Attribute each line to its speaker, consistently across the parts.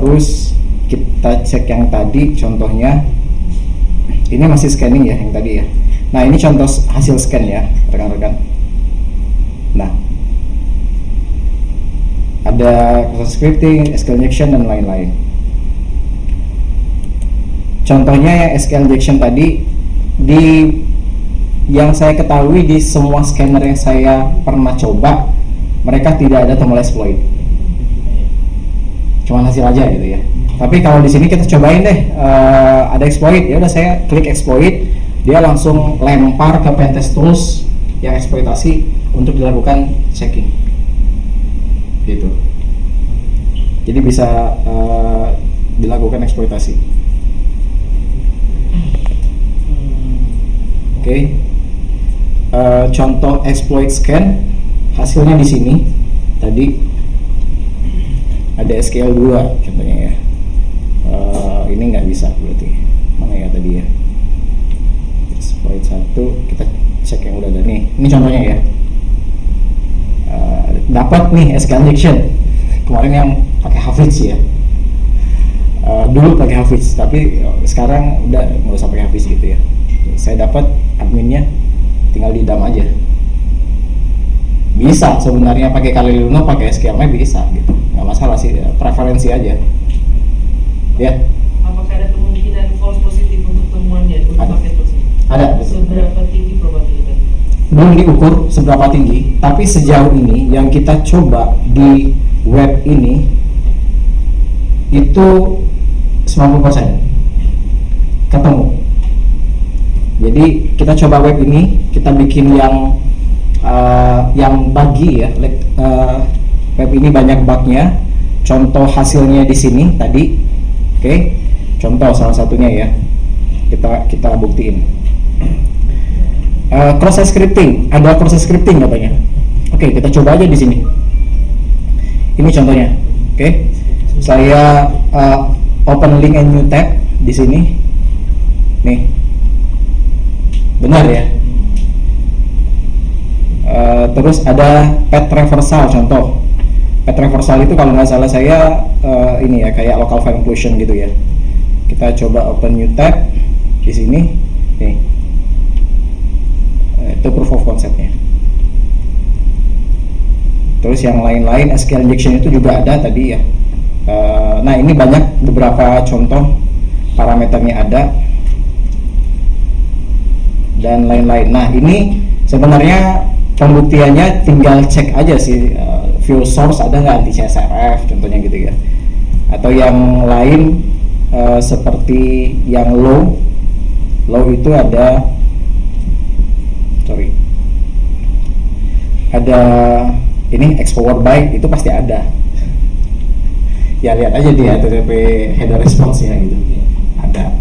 Speaker 1: Terus kita cek yang tadi, contohnya ini masih scanning ya yang tadi ya. Nah ini contoh hasil scan ya rekan-rekan. Nah ada cross scripting, SQL injection dan lain-lain. Contohnya yang SQL injection tadi, di yang saya ketahui di semua scanner yang saya pernah coba, mereka tidak ada tombol exploit, cuma hasil aja gitu ya. Tapi kalau di sini kita cobain deh, ada exploit, ya udah saya klik exploit, dia langsung lempar ke pentest tools yang eksploitasi untuk dilakukan checking, gitu. Jadi bisa dilakukan eksploitasi. Oke. Contoh exploit scan hasilnya di sini tadi ada SQL 2 contohnya ya. Ini nggak bisa berarti, mana ya tadi ya, exploit 1 kita cek yang udah ada nih, ini contohnya ya. Dapat nih SQL injection kemarin yang pakai Hafiz ya. Dulu pakai Hafiz tapi sekarang udah nggak usah pakai Hafiz gitu ya. Saya dapat adminnya, tinggal didam aja. Bisa sebenarnya pakai Kaliluno, pakai SQL-nya bisa gitu, nggak masalah sih, preferensi aja ya.
Speaker 2: Apakah ada kemungkinan false positif untuk temuannya untuk paket tersebut?
Speaker 1: Ada.
Speaker 2: Seberapa tinggi probabilitas?
Speaker 1: Belum diukur seberapa tinggi, tapi sejauh ini yang kita coba di web ini itu 90% ketemu. Jadi kita coba web ini, kita bikin yang buggy ya, web ini banyak bugnya. Contoh hasilnya di sini tadi, oke. Contoh salah satunya ya, kita buktiin. Cross scripting, ada cross scripting katanya. Oke, kita coba aja di sini. Ini contohnya, oke. Saya open link and new tab di sini, nih. Benar ya. Terus ada path reversal, contoh path reversal itu kalau nggak salah saya ini ya, kayak local file inclusion gitu ya. Kita coba open new tab di sini nih, itu proof of concept-nya. Terus yang lain-lain SQL injection itu juga ada tadi ya. Nah ini banyak, beberapa contoh parameternya ada dan lain-lain. Nah ini sebenarnya pembuktiannya tinggal cek aja sih, view source ada nggak anti CSRF contohnya gitu ya, atau yang lain seperti yang low itu ada ini X power by, itu pasti ada ya, lihat aja di HTTP header response ya gitu, ada.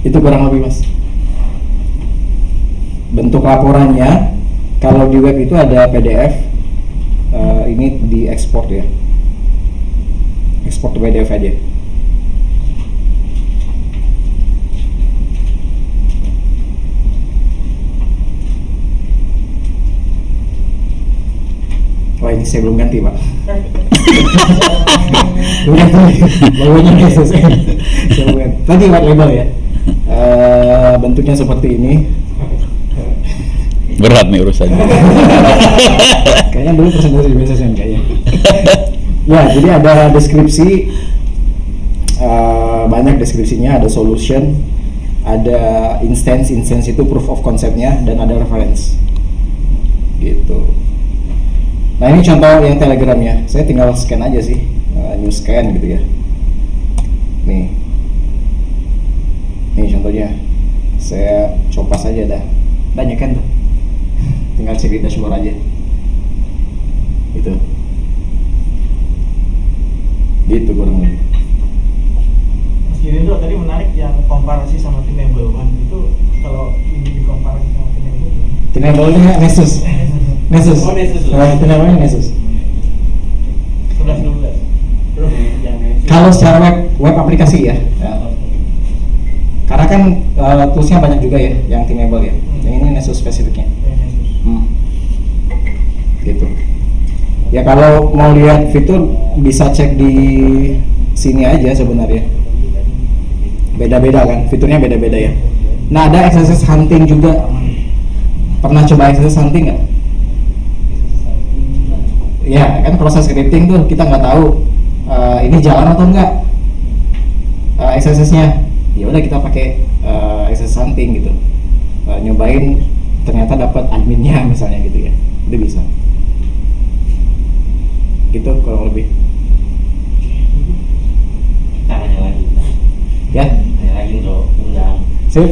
Speaker 1: Itu kurang lebih mas. Bentuk laporannya kalau di web itu ada PDF, ini diekspor ya, ekspor ke PDF aja. Wah ini saya belum ganti pak. Belum ganti, logonya SSN. Nanti white label ya. Bentuknya seperti ini.
Speaker 3: Berat nih urusannya.
Speaker 1: Kayaknya dulu presentasi di BSSN kayaknya. Ya, jadi ada deskripsi, banyak deskripsinya, ada solution, ada instance itu proof of concept-nya, dan ada reference. Gitu. Nah ini contoh yang Telegramnya, saya tinggal scan aja sih, new scan gitu ya. Nih contohnya, saya copas aja dah, banyak kan tuh. Tinggal cek di dashboard aja gitu kurang lebih.
Speaker 4: Mas Gini tuh tadi menarik yang komparasi sama Tenable One itu, kalau ini dikomparasi sama Tenable gimana?
Speaker 1: Tenable-nya Nessus.
Speaker 4: Oh, Nessus.
Speaker 1: Tenable-nya Nessus.
Speaker 4: 11-12.
Speaker 1: Kalau secara web aplikasi ya. Karena kan toolsnya banyak juga ya yang Tenable ya. Yang ini Nessus spesifiknya. Gitu. Ya kalau mau lihat fitur bisa cek di sini aja sebenarnya. Beda-beda kan, fiturnya beda-beda ya. Nah ada XSS hunting juga. Pernah coba XSS hunting nggak? Ya kan proses scripting tuh kita nggak tahu ini jalan atau enggak XSS-nya. Ya udah kita pakai XSS hunting gitu. Nyobain ternyata dapat adminnya misalnya gitu ya. Itu bisa. Gitu kurang lebih.
Speaker 3: Tanya lagi.
Speaker 1: Ya.
Speaker 3: Tanya lagi untuk undang.
Speaker 1: Sip.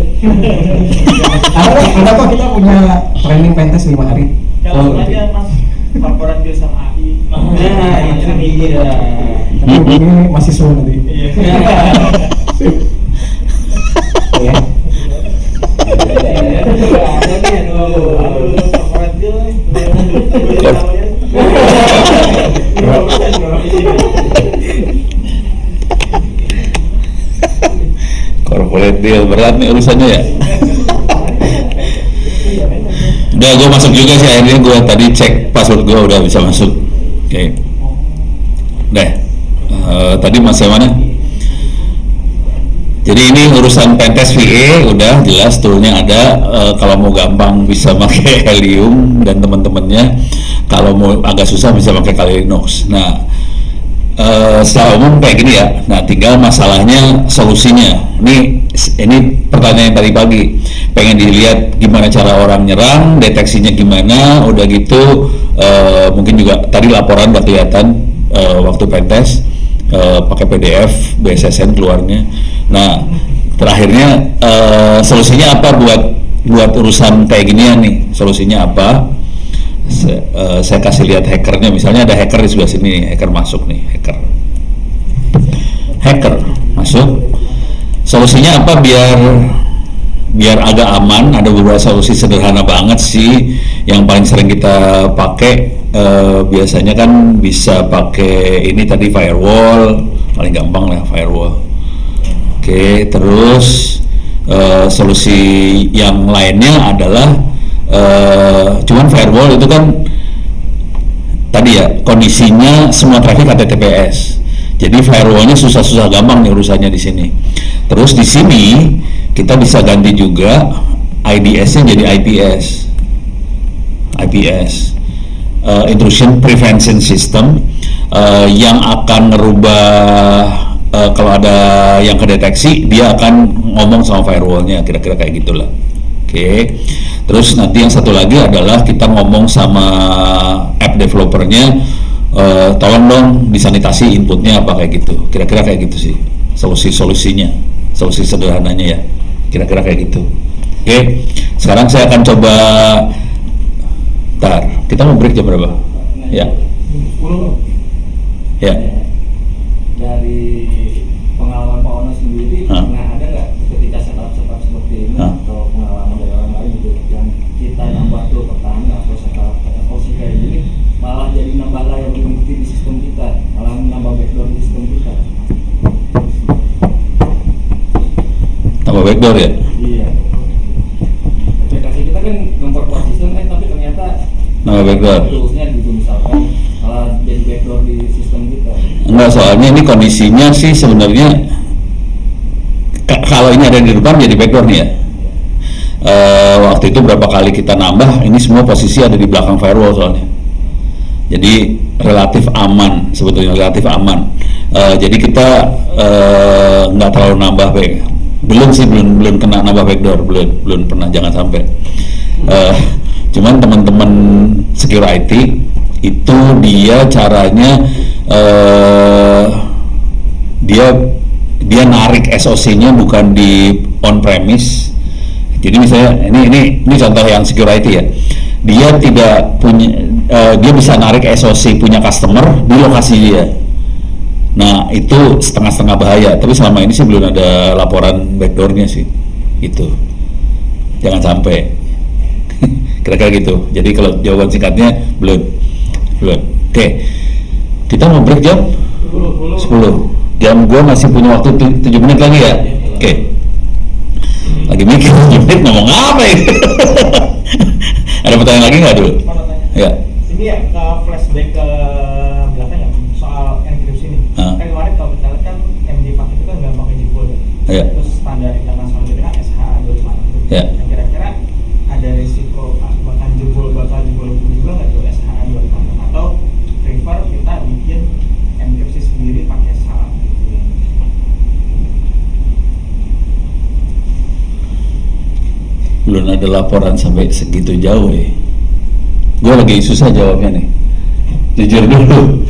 Speaker 1: ada kok kita punya training pentest 5 hari.
Speaker 4: Kalau aja Mas laporan dia sama AI.
Speaker 3: Nah, itu dia.
Speaker 1: Tapi ini masih sulit nanti.
Speaker 4: Iya.
Speaker 1: Sip. Ya.
Speaker 3: Ada nih, aduh.
Speaker 4: Laporan dia.
Speaker 5: Corporate deal berat nih urusannya ya. Udah gue masuk juga sih, akhirnya gue tadi cek password gue udah bisa masuk. Oke. Deh. Tadi masih mana? Jadi ini urusan pentest VA udah jelas toolnya ada. Kalau mau gampang bisa pakai Helium dan teman-temannya. Kalau mau agak susah bisa pakai Kali Linux. Nah, secara umum kayak gini ya. Nah, tinggal masalahnya solusinya. Ini pertanyaan yang tadi pagi. Pengen dilihat gimana cara orang nyerang, deteksinya gimana. Udah gitu, mungkin juga tadi laporan udah kelihatan waktu pentest. Pakai PDF BSSN keluarnya. Nah, terakhirnya solusinya apa buat urusan kayak ginian nih? Solusinya apa? Saya kasih lihat hackernya. Misalnya ada hacker di sebelah sini nih, hacker masuk nih, hacker masuk. Solusinya apa biar agak aman? Ada beberapa solusi sederhana banget sih yang paling sering kita pakai. Biasanya kan bisa pakai ini tadi firewall, paling gampang lah firewall. Oke, terus solusi yang lainnya adalah cuman firewall itu kan tadi ya kondisinya semua traffic HTTPS. Jadi firewallnya susah-susah gampang nih urusannya di sini. Terus di sini kita bisa ganti juga IDS-nya jadi IPS. Intrusion Prevention System yang akan ngerubah kalau ada yang kedeteksi dia akan ngomong sama firewallnya kira-kira kayak gitulah. Oke. Terus nanti yang satu lagi adalah kita ngomong sama app developernya, tolong dong disanitasi inputnya apa kayak gitu. Kira-kira kayak gitu sih solusi-solusinya, solusi sederhananya ya. Kira-kira kayak gitu. Oke. Sekarang saya akan coba. Bentar, kita mau break jam berapa? Ya.
Speaker 3: 10.
Speaker 5: Ya.
Speaker 3: Dari pengalaman Pak Ono sendiri, pernah ada nggak ketika setup seperti ini atau pengalaman dari orang lain gitu yang kita nambah tuh pertama atau setup FOC kayak gini malah jadi nambah liability di sistem kita, malah menambah backdoor di sistem kita.
Speaker 5: Tambah backdoor ya?
Speaker 3: Iya. Aplikasi kita kan memperkuat sistem tapi ternyata
Speaker 5: Nambah backdoor.
Speaker 3: toolsnya gitu misalkan malah jadi backdoor di sistem kita.
Speaker 5: Enggak, soalnya ini kondisinya sih sebenarnya kalau ini ada di depan jadi backdoor nih ya. Waktu itu berapa kali kita nambah, ini semua posisi ada di belakang firewall soalnya. Jadi relatif aman, sebetulnya relatif aman. Jadi kita nggak terlalu nambah belum kena nambah backdoor, belum pernah, jangan sampai. Cuman teman-teman security itu dia caranya dia narik SOC-nya bukan di on premise. Jadi misalnya ini contoh yang security ya. Dia tidak punya dia bisa narik SOC punya customer di lokasi dia. Nah, itu setengah-setengah bahaya, tapi selama ini sih belum ada laporan backdoor-nya sih. Itu. Jangan sampai. Kira-kira gitu. Jadi kalau jawaban singkatnya belum. Oke. Kita mau break jam 10. Jam gua masih punya waktu 7 menit lagi ya. Oke. Lagi mikir 7 menit ngomong apa ya? Ada pertanyaan lagi nggak dulu? Ya.
Speaker 4: Ini Ini ya flashback ke belakang ya soal enkripsi ini. Kan kemarin kalau kita lihat kan MD5 itu kan nggak pakai jebol ya.
Speaker 5: Iya.
Speaker 4: Terus standar internasional kita kan SHA-256.
Speaker 5: Iya.
Speaker 4: Nah, kira-kira ada risiko bakal jebol juga nggak tuh SHA-256 atau prefer kita bikin enkripsi sendiri pakai salam gitu ya?
Speaker 5: Belum ada laporan sampai segitu jauh ya. Gue lagi susah jawabnya nih. Jujur dulu,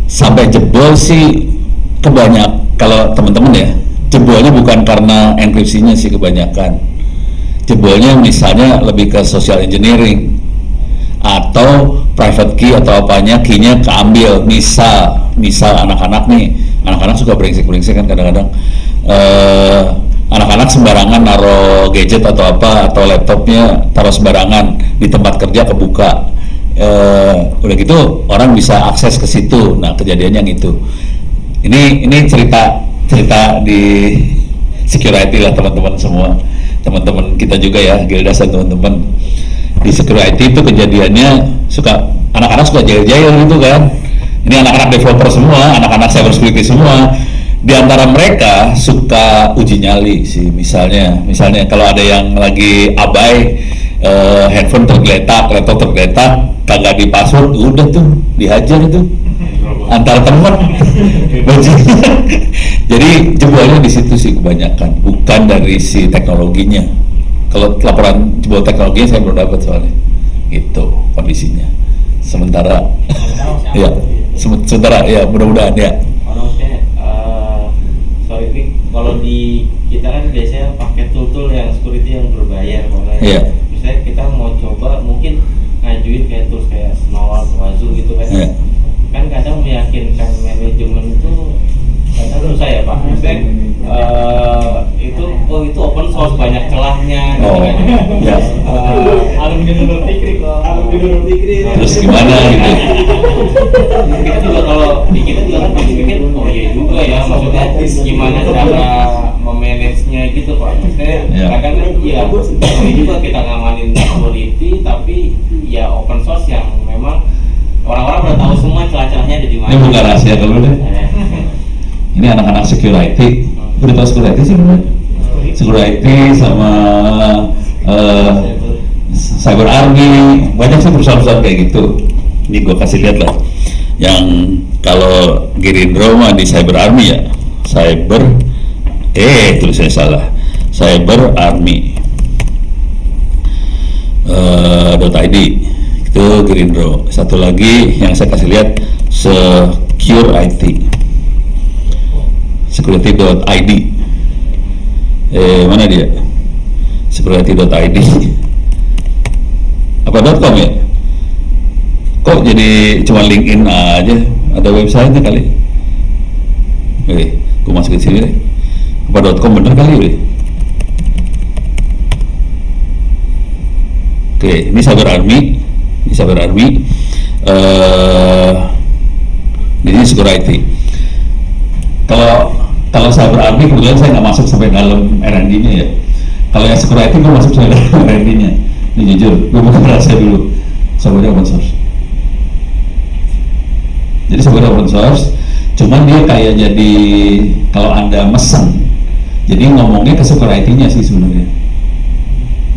Speaker 5: sampai jebol sih kebanyak. Kalau teman-teman ya, jebolnya bukan karena enkripsinya sih kebanyakan. Jebolnya misalnya lebih ke social engineering atau private key atau apanya, key-nya keambil. Misal anak-anak nih, anak-anak suka brengsek kan kadang-kadang. Anak-anak sembarangan naruh gadget atau apa, atau laptopnya taruh sembarangan di tempat kerja kebuka, udah gitu orang bisa akses ke situ. Nah, kejadiannya yang itu. Ini cerita di security lah teman-teman semua, teman-teman kita juga ya, Gildas dan teman-teman di security itu kejadiannya anak-anak suka jahil-jahil gitu kan. Ini anak-anak developer semua, anak-anak cyber security semua. Di antara mereka suka uji nyali sih, misalnya kalau ada yang lagi abai, handphone tergeletak, laptop tergeletak, kagak di password, udah tuh dihajar itu antar teman. Jadi jebolnya di situ sih kebanyakan, bukan dari si teknologinya. Kalau laporan jebol teknologinya saya belum dapat soalnya, itu kondisinya. Sementara ya mudah-mudahan ya.
Speaker 3: Ini kalau di kita kan biasanya pakai tool yang security yang berbayar,
Speaker 5: Yeah.
Speaker 3: Misalnya kita mau coba mungkin ngajuin kayak tools kayak Snowball, Wazoo gitu kan.
Speaker 5: Yeah.
Speaker 3: Kan kadang meyakinkan manajemen itu kadang susah ya Pak. Maksudnya itu open source banyak celahnya.
Speaker 5: Oh,
Speaker 3: gitu kan.
Speaker 5: ya.
Speaker 4: Alumni Fikri
Speaker 5: Terus gimana gitu?
Speaker 3: Kita juga kalau di kita juga kan pikir oh iya juga ya, maksudnya gimana cara memanage-nya gitu Pak. Maksudnya
Speaker 5: Ya.
Speaker 3: kadang kan ya ini juga kita ngamanin security tapi ya open source yang memang orang-orang udah tahu semua celah-celahnya ada di mana.
Speaker 5: Ini bukan rahasia dulu deh. Ini anak-anak security, udah tahu security sih bener? Security sama cyber army, banyak sih perusahaan-perusahaan kayak gitu. Ini gue kasih lihat lah. Yang kalau Gerindra mah di cyber army ya, tulisannya salah. Cyber army .id itu Gerindra. Satu lagi yang saya kasih lihat Secure IT, security.id. Mana dia? Security.id apa .com ya? Kok jadi cuma LinkedIn aja? Ada website-nya kali? Gue masukin sini deh. Apa .com bener kali ya? Oke, ini cyber army. Ini security. Kalau cyber army kebetulan saya nggak masuk sampai dalam R&D-nya ya. Kalau yang security gue masuk sampai dalam R&D-nya. Ini jujur, gue bukan rahasia dulu. Software open source. Jadi software open source, cuman dia kayak jadi kalau Anda mesen, jadi ngomongnya ke security-nya sih sebenarnya.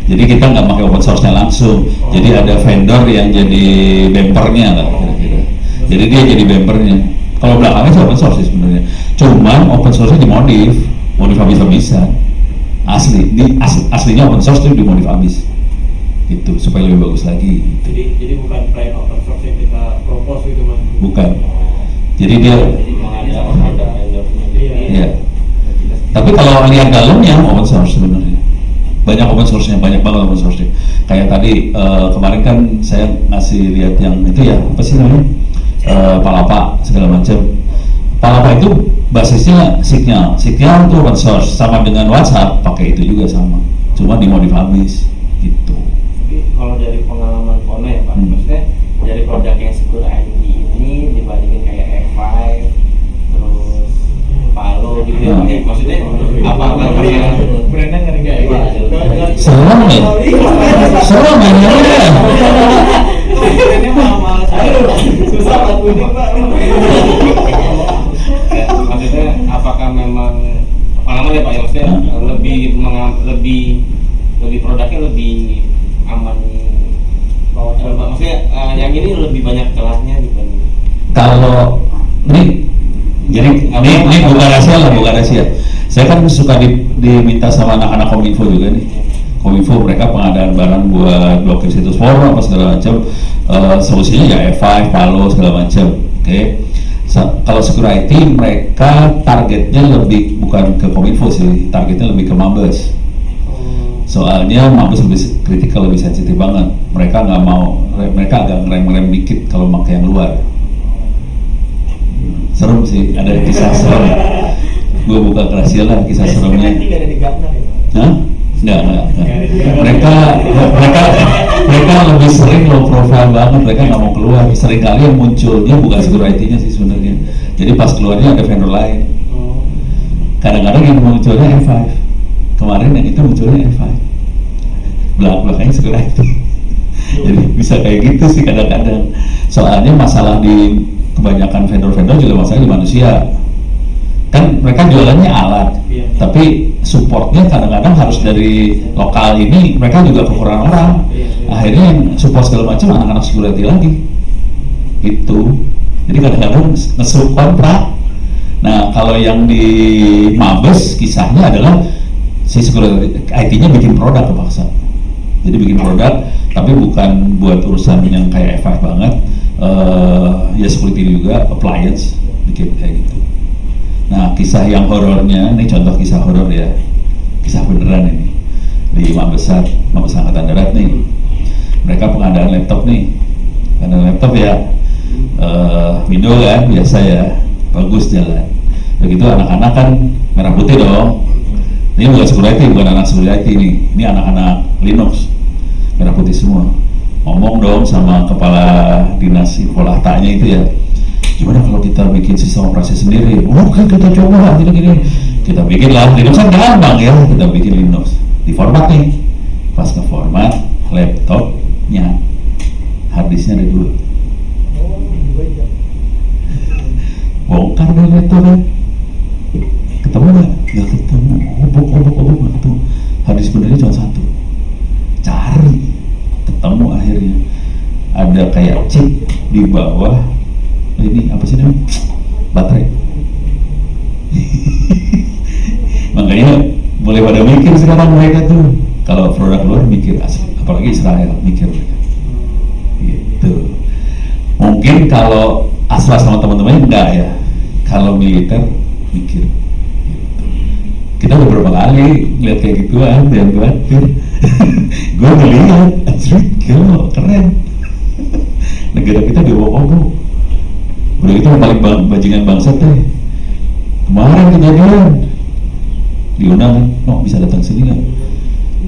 Speaker 5: Jadi kita nggak pakai open source-nya langsung. Jadi ada vendor yang jadi bumpernya lah kira-kira. Jadi dia jadi bumpernya. Kalau belakangnya sih open source sih sebenarnya. Cuman open source-nya dimodif habis-habisan. Aslinya open source itu dimodif habis. Gitu supaya lebih bagus lagi. Gitu.
Speaker 4: Jadi bukan plain open source yang kita propose gitu Mas.
Speaker 5: Bukan. Jadi dia. Iya. Tapi kalau lihat dalamnya open source sebenarnya. Banyak open source-nya, banyak banget open source-nya. Kayak tadi kemarin kan saya ngasih lihat yang itu ya, apa sih namanya? Palapa segala macam. Palapa itu basisnya Signal itu open source, sama dengan WhatsApp pakai itu juga sama, cuma dimodif habis gitu.
Speaker 3: Tapi kalau dari pengalaman Pono ya Pak, maksudnya dari produk yang Secure ID ini dibandingin kayak F5 terus Palo gitu ya, maksudnya apa
Speaker 4: brandnya ngeri-ngeri.
Speaker 5: Serem ya?
Speaker 6: lebih produknya lebih aman. Maksudnya yang ini lebih banyak celahnya dibanding.
Speaker 5: Kalau ini jadi ini bukan rahasia lah, bukan rahasia. Saya kan suka diminta sama anak-anak Kominfo juga nih. Kominfo mereka pengadaan barang buat blokir situs forum apa segala macam. Solusinya ya F5, Palo segala macam. Oke. Kalau security mereka targetnya lebih bukan ke Kominfo sih, targetnya lebih ke Mabes. Soalnya Mabes lebih kritikal, lebih sensitif banget. Mereka nggak mau, mereka agak ngerem-ngerem dikit kalau pakai yang luar. Serem sih, ada kisah serem. Gue buka rahasia lah kisah seremnya.
Speaker 4: Tidak ada di Gapnar ya?
Speaker 5: Hah? Enggak. Mereka lebih sering low profile banget. Mereka nggak mau keluar. Sering kali yang munculnya bukan security-nya sih sebenarnya. Jadi pas keluarnya ada vendor lain. Kadang-kadang yang munculnya F5. Kemarin yang itu munculnya F5. Belakang-belakangnya security. Jadi bisa kayak gitu sih kadang-kadang. Soalnya masalah di kebanyakan vendor-vendor juga masalah di manusia. Kan mereka jualannya alat, tapi supportnya kadang-kadang harus dari lokal ini, mereka juga kekurangan orang. Akhirnya yang support segala macam anak-anak security lagi. Gitu. Jadi kadang-kadang nge-sub kontrak. Nah kalau yang di Mabes kisahnya adalah si security IT-nya bikin produk kepaksa. Jadi bikin produk, tapi bukan buat urusan yang kayak F5 banget. Ya security juga, appliance, bikin kayak gitu. Nah kisah yang horornya, ini contoh kisah horor ya, kisah beneran ini di Mabes Angkatan Darat nih. Mereka pengadaan laptop nih, pengadaan laptop ya, Windows kan biasa ya, bagus jalan. Begitu anak-anak kan merah putih dong. Ini bukan security, bukan anak security nih, ini anak-anak Linux, merah putih semua. Ngomong dong sama kepala dinas infolahtanya itu ya, gimana kalau kita bikin sistem operasi sendiri? Oke, kita coba gini-gini. Kita bikin lah, Linux kan gampang ya, kita bikin Linux. Di format nih, pas ke format laptopnya, harddisknya ada 2. Bongkar deh laptopnya. Ketemu nggak? Nggak ketemu. Obok nggak ketemu. Harddisk benernya cuma 1. Cari, ketemu akhirnya. Ada kayak chip di bawah. Ini apa sih namanya? Baterai. Makanya mulai pada mikir sekarang mereka tuh. Kalau produk luar mikir asli, apalagi Israel mikir mereka. Gitu. Mungkin kalau asal sama teman-temannya enggak ya. Kalau militer mikir. Gitu. Kita beberapa kali lihat kayak gituan, jangan khawatir. Gue ngeliat, gila, keren. Negara kita diobok-obok. Udah itu paling bajingan bangsat deh. Kemarin kejadian diundang, oh bisa datang sini nggak?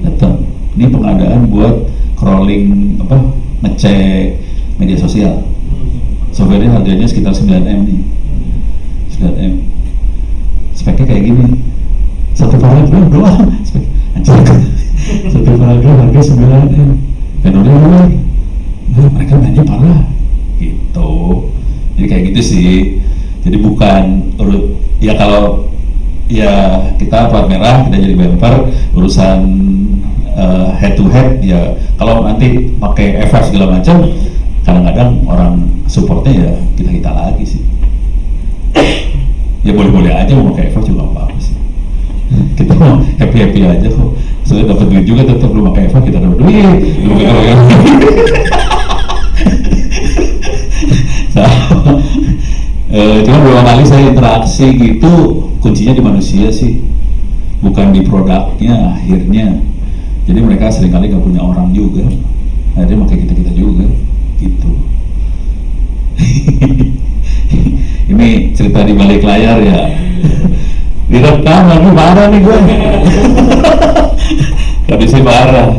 Speaker 5: Datang. Ini pengadaan buat crawling apa? Ngecek media sosial. Software harganya sekitar 9M nih. 9M. Speknya kayak gini. Satu paragraf doang. Spek. Satu paragraf harga 9M. Vendornya luar. Mereka mainnya parah. Gitu. Jadi kayak gitu sih. Jadi bukan urut ya kalau ya kita plat merah kita jadi bumper urusan head to head ya kalau nanti pakai FF segala macam kadang-kadang orang supportnya ya kita lagi sih. Ya boleh-boleh aja mau pakai FF juga apa-apa sih. Kita mau happy aja kok. Soalnya dapat duit juga tetap lu pakai FF kita dapat duit. Cuma beberapa kali saya interaksi gitu kuncinya di manusia sih bukan di produknya akhirnya. Jadi mereka seringkali nggak punya orang juga akhirnya pakai kita juga gitu. Ini cerita di balik layar ya. Direkam lagi marah nih gue. Kondisi marah.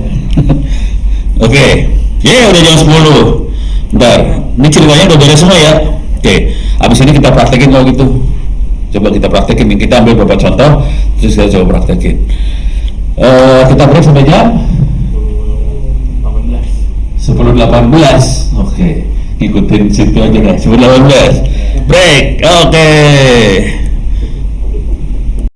Speaker 5: Oke, ya udah jam 10. Bentar, ini ceritanya udah beres semua ya. Oke, abis ini kita praktekin kalau gitu. Coba kita praktekin, kita ambil beberapa contoh, terus kita coba praktekin. Kita break sampai jam 10.18. Oke, ikutin situ aja deh, 10.18. Break, oke.